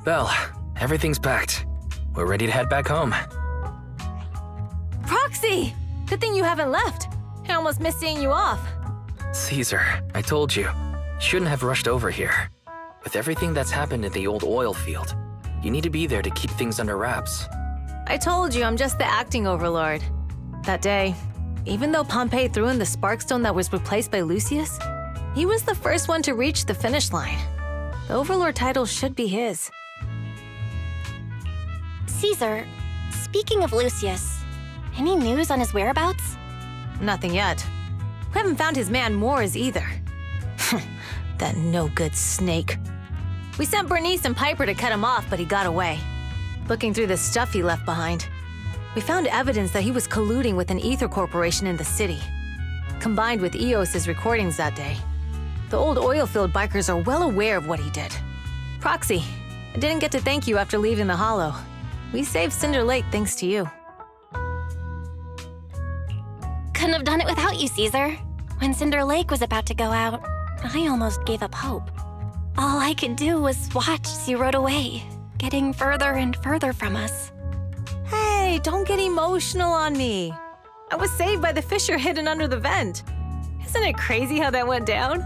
Belle, everything's packed. We're ready to head back home. Proxy! Good thing you haven't left. I almost missed seeing you off. Caesar, I told you. Shouldn't have rushed over here. With everything that's happened in the old oil field, you need to be there to keep things under wraps. I told you I'm just the acting overlord. That day, even though Pompey threw in the Sparkstone that was replaced by Lucius, he was the first one to reach the finish line. The overlord title should be his. Caesar, speaking of Lucius, any news on his whereabouts? Nothing yet. We haven't found his man Moores either. That no-good snake. We sent Bernice and Piper to cut him off, but he got away. Looking through the stuff he left behind, we found evidence that he was colluding with an ether corporation in the city. Combined with Eos's recordings that day, the old oilfield bikers are well aware of what he did. Proxy, I didn't get to thank you after leaving the Hollow. We saved Cinder Lake thanks to you. Couldn't have done it without you, Caesar. When Cinder Lake was about to go out, I almost gave up hope. All I could do was watch as you rode away, getting further and further from us. Hey, don't get emotional on me. I was saved by the fissure hidden under the vent. Isn't it crazy how that went down?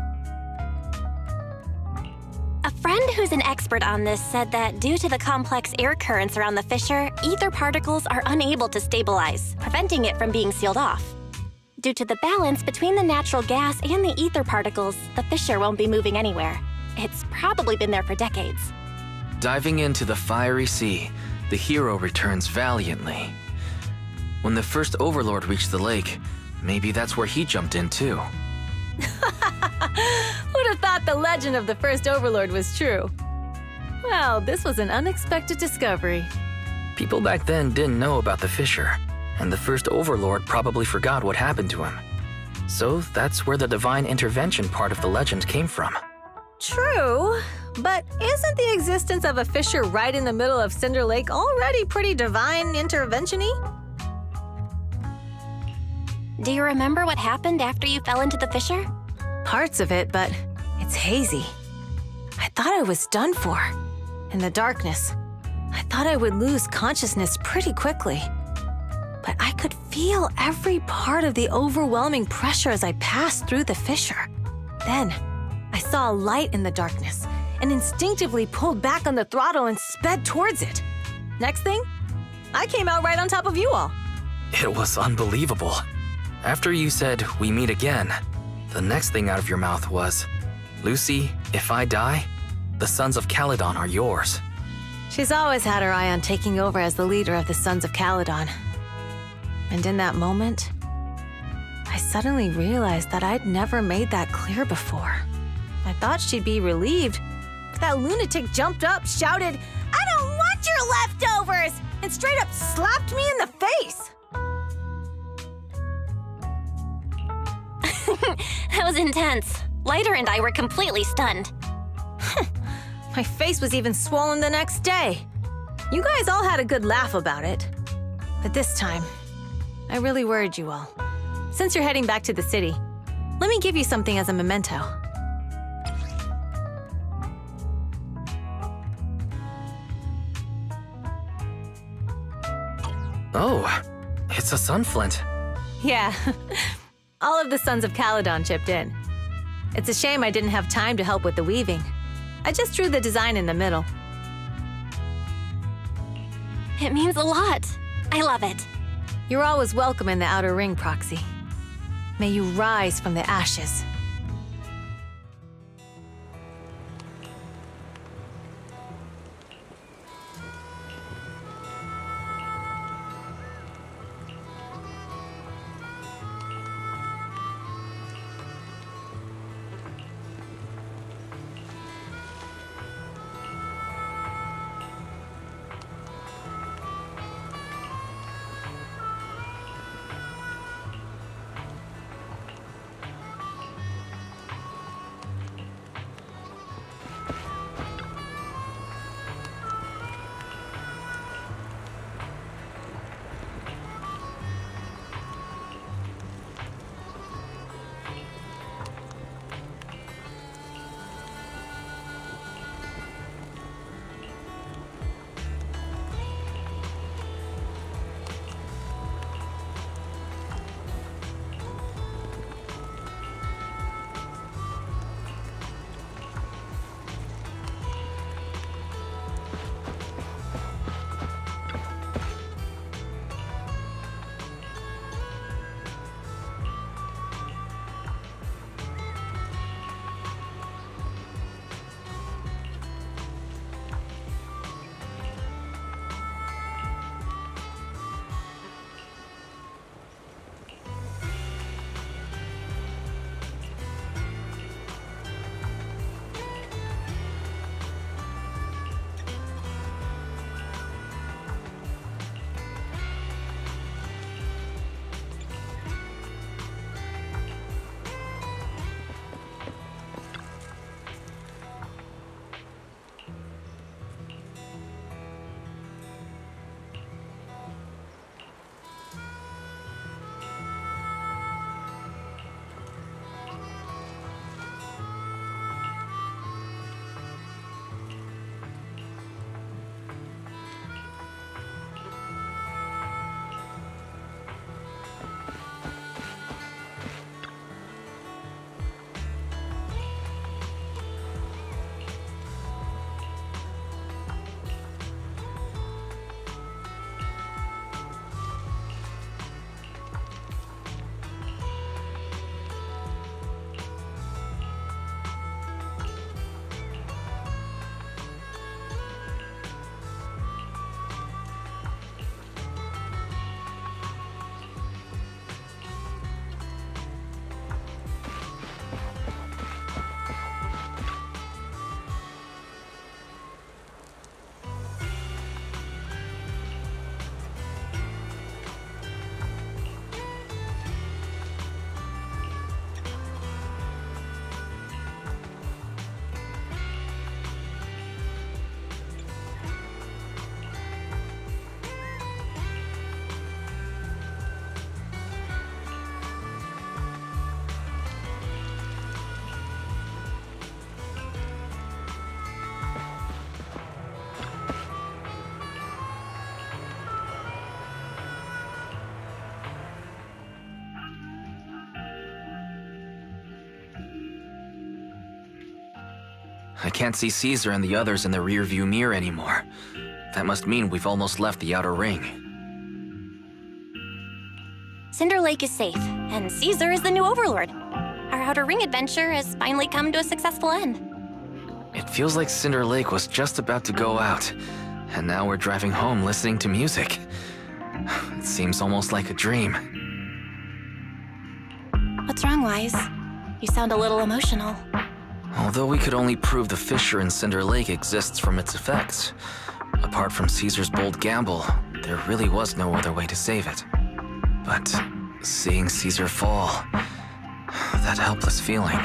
A friend who's an expert on this said that due to the complex air currents around the fissure, ether particles are unable to stabilize, preventing it from being sealed off. Due to the balance between the natural gas and the ether particles, the fissure won't be moving anywhere. It's probably been there for decades. Diving into the fiery sea, the hero returns valiantly. When the first overlord reached the lake, maybe that's where he jumped in too. Who'd have thought the legend of the first overlord was true? Well, this was an unexpected discovery. People back then didn't know about the fissure, and the first overlord probably forgot what happened to him. So that's where the divine intervention part of the legend came from. True, but isn't the existence of a fissure right in the middle of Cinder Lake already pretty divine intervention-y? Do you remember what happened after you fell into the fissure? Parts of it, but it's hazy. I thought I was done for. In the darkness, I thought I would lose consciousness pretty quickly. But I could feel every part of the overwhelming pressure as I passed through the fissure. Then, I saw a light in the darkness and instinctively pulled back on the throttle and sped towards it. Next thing, I came out right on top of you all. It was unbelievable. After you said, "We meet again," the next thing out of your mouth was, "Lucy, if I die, the Sons of Caledon are yours." She's always had her eye on taking over as the leader of the Sons of Caledon. And in that moment, I suddenly realized that I'd never made that clear before. I thought she'd be relieved, but that lunatic jumped up, shouted, "I don't want your leftovers!" and straight up slapped me in the face. That was intense. Leiter and I were completely stunned. My face was even swollen the next day. You guys all had a good laugh about it. But this time, I really worried you all. Since you're heading back to the city, let me give you something as a memento. Oh, it's a sunflint. Yeah, all of the Sons of Caledon chipped in. It's a shame I didn't have time to help with the weaving. I just drew the design in the middle. It means a lot. I love it. You're always welcome in the Outer Ring, Proxy. May you rise from the ashes. I can't see Caesar and the others in the rearview mirror anymore. That must mean we've almost left the outer ring. Cinder Lake is safe, and Caesar is the new overlord. Our Outer Ring adventure has finally come to a successful end. It feels like Cinder Lake was just about to go out, and now we're driving home listening to music. It seems almost like a dream. What's wrong, Wise? You sound a little emotional. Although we could only prove the fissure in Cinder Lake exists from its effects, apart from Caesar's bold gamble, there really was no other way to save it. But seeing Caesar fall, that helpless feeling,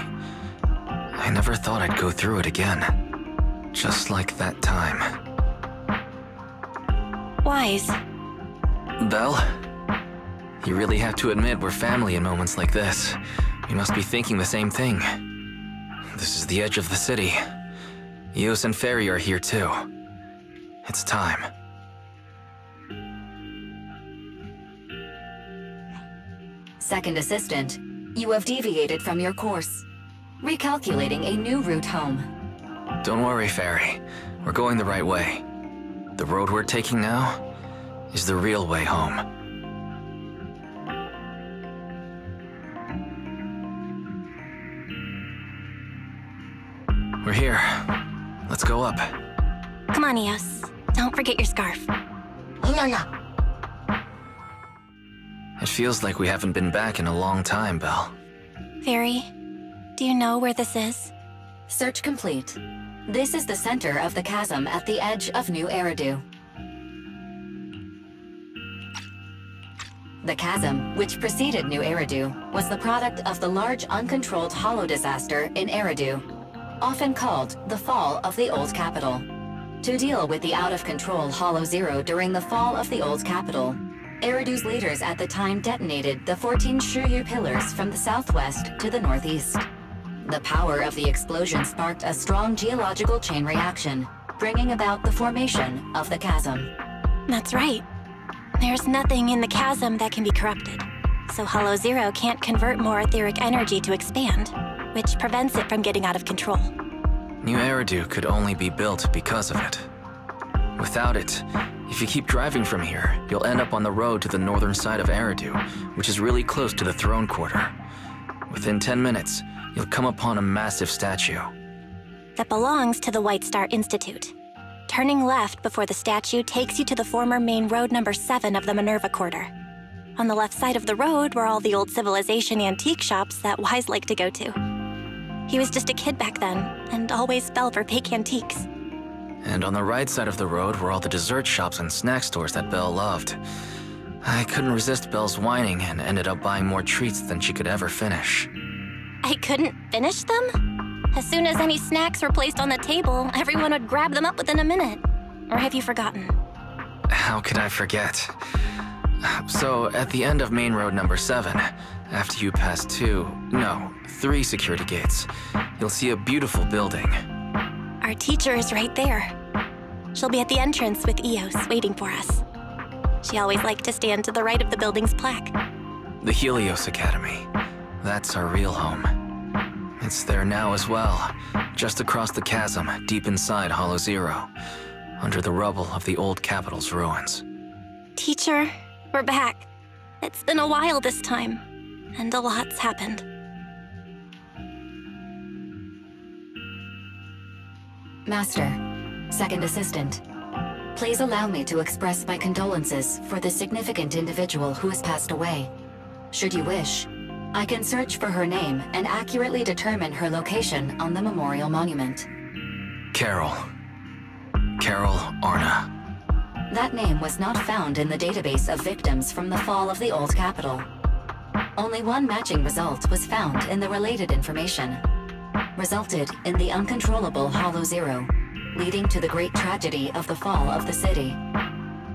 I never thought I'd go through it again. Just like that time. Wise. Belle? You really have to admit we're family in moments like this. We must be thinking the same thing. This is the edge of the city. Eos and Fairy are here too. It's time. Second Assistant, you have deviated from your course. Recalculating a new route home. Don't worry, Fairy. We're going the right way. The road we're taking now is the real way home. We're here. Let's go up. Come on, Eos. Don't forget your scarf. It feels like we haven't been back in a long time, Belle. Fairy, do you know where this is? Search complete. This is the center of the chasm at the edge of New Eridu. The chasm, which preceded New Eridu, was the product of the large uncontrolled hollow disaster in Eridu, often called the fall of the Old Capital. To deal with the out-of-control Hollow Zero during the fall of the Old Capital, Eridu's leaders at the time detonated the 14 Shiryu pillars from the southwest to the northeast. The power of the explosion sparked a strong geological chain reaction, bringing about the formation of the chasm. That's right. There's nothing in the chasm that can be corrupted, so Hollow Zero can't convert more etheric energy to expand, which prevents it from getting out of control. New Eridu could only be built because of it. Without it, if you keep driving from here, you'll end up on the road to the northern side of Eridu, which is really close to the throne quarter. Within 10 minutes, you'll come upon a massive statue. That belongs to the White Star Institute. Turning left before the statue takes you to the former main road number 7 of the Minerva Quarter. On the left side of the road were all the old civilization antique shops that Wise liked to go to. He was just a kid back then, and always fell for fake antiques. And on the right side of the road were all the dessert shops and snack stores that Belle loved. I couldn't resist Belle's whining and ended up buying more treats than she could ever finish. I couldn't finish them? As soon as any snacks were placed on the table, everyone would grab them up within a minute. Or have you forgotten? How could I forget? So, at the end of main road number 7, after you pass 3 security gates, you'll see a beautiful building. Our teacher is right there. She'll be at the entrance with Eos waiting for us. She always liked to stand to the right of the building's plaque. The Helios Academy. That's our real home. It's there now as well, just across the chasm, deep inside Hollow Zero, under the rubble of the old capital's ruins. Teacher, we're back. It's been a while this time, and a lot's happened. Master, Second Assistant, please allow me to express my condolences for the significant individual who has passed away. Should you wish, I can search for her name and accurately determine her location on the memorial monument. Carol Arna. That name was not found in the database of victims from the fall of the Old Capital. Only one matching result was found in the related information. Resulted in the uncontrollable Hollow Zero, leading to the great tragedy of the fall of the city.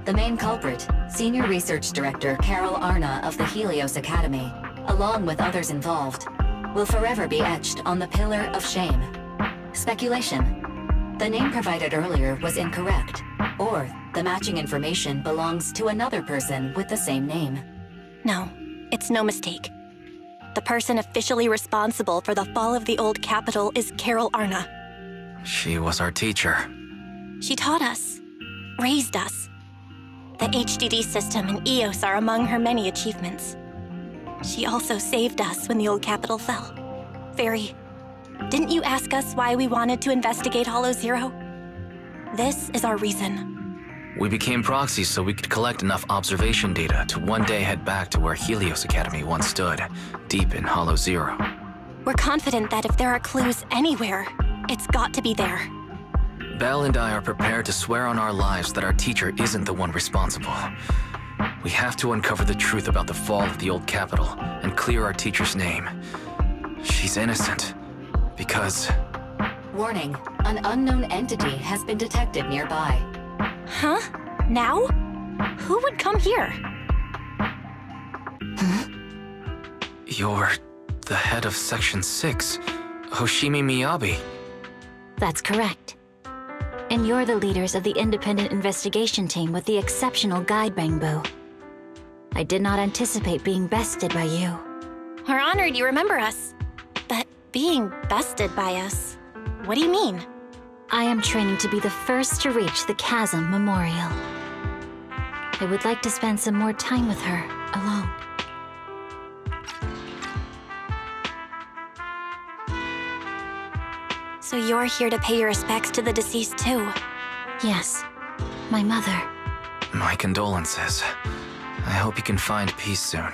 The main culprit, Senior Research Director Carol Arna of the Helios Academy, along with others involved, will forever be etched on the Pillar of Shame. Speculation. The name provided earlier was incorrect, or the matching information belongs to another person with the same name. No, it's no mistake. The person officially responsible for the fall of the Old Capital is Carol Arna. She was our teacher. She taught us, raised us. The HDD system and EOS are among her many achievements. She also saved us when the old capital fell. Fairy, didn't you ask us why we wanted to investigate Hollow Zero? This is our reason. We became proxies so we could collect enough observation data to one day head back to where Helios Academy once stood, deep in Hollow Zero. We're confident that if there are clues anywhere, it's got to be there. Belle and I are prepared to swear on our lives that our teacher isn't the one responsible. We have to uncover the truth about the fall of the old capital and clear our teacher's name. She's innocent, because... Warning, an unknown entity has been detected nearby. Huh? Now? Who would come here? You're the head of Section 6, Hoshimi Miyabi. That's correct. And you're the leaders of the independent investigation team with the exceptional guide Bangbu. I did not anticipate being bested by you. We're honored you remember us. But being bested by us, what do you mean? I am training to be the first to reach the Chasm Memorial. I would like to spend some more time with her, alone. So you're here to pay your respects to the deceased too? Yes, my mother. My condolences. I hope you can find peace soon.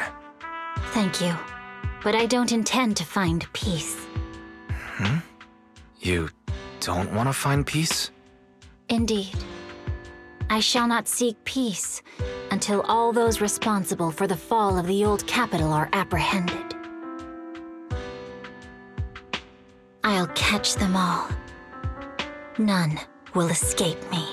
Thank you. But I don't intend to find peace. You don't want to find peace? Indeed. I shall not seek peace until all those responsible for the fall of the old capital are apprehended. I'll catch them all. None will escape me.